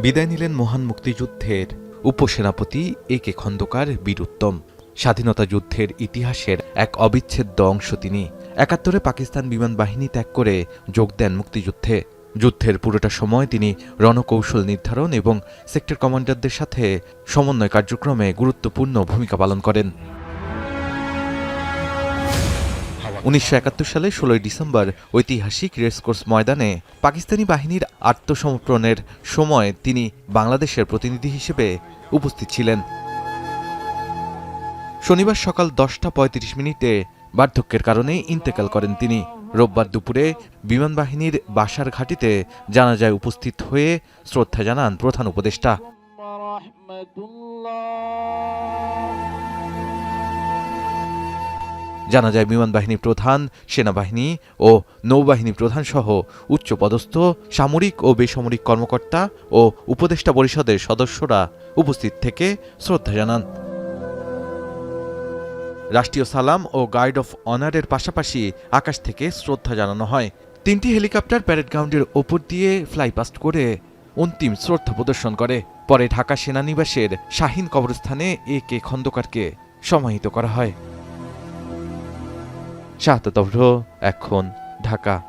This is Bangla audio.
বিদায় নিলেন মহান মুক্তিযুদ্ধের উপসেনাপতি এ.কে খন্দকার বীর উত্তম। স্বাধীনতা যুদ্ধের ইতিহাসের এক অবিচ্ছেদ্য অংশ তিনি। ৭১-এ পাকিস্তান বিমান বাহিনী ত্যাগ করে যোগ দেন মুক্তিযুদ্ধে। যুদ্ধের পুরোটা সময় তিনি রণকৌশল নির্ধারণ এবং সেক্টর কমান্ডারদের সাথে সমন্বয় কার্যক্রমে গুরুত্বপূর্ণ ভূমিকা পালন করেন। ১৯৭১ সালে ১৬ ডিসেম্বর ঐতিহাসিক রেসকোর্স ময়দানে পাকিস্তানি বাহিনীর আত্মসমর্পণের সময় তিনি বাংলাদেশের প্রতিনিধি হিসেবে উপস্থিত ছিলেন। শনিবার সকাল ১০টা ৩৫ মিনিটে বার্ধক্যের কারণে ইন্তেকাল করেন তিনি। রোববার দুপুরে বিমান বাহিনীর বাসার ঘাঁটিতে জানাজায় উপস্থিত হয়ে শ্রদ্ধা জানান প্রধান উপদেষ্টা। জানা যায় বিমান বাহিনী প্রধান, সেনাবাহিনী ও নৌবাহিনী প্রধান সহ উচ্চপদস্থ সামরিক ও বেসামরিক কর্মকর্তা ও উপদেষ্টা পরিষদের সদস্যরা উপস্থিত থেকে শ্রদ্ধা জানান। রাষ্ট্রীয় সালাম ও গার্ড অফ অনারের পাশাপাশি আকাশ থেকে শ্রদ্ধা জানানো হয়। ৩টি হেলিকপ্টার প্যারেড গ্রাউন্ডের ওপর দিয়ে ফ্লাইপাস্ট করে অন্তিম শ্রদ্ধা প্রদর্শন করে। পরে ঢাকা সেনানিবাসের শাহীন কবরস্থানে এ.কে খন্দকারকে সমাহিত করা হয়। শাহাদাত অভ্র, এখন, ঢাকা।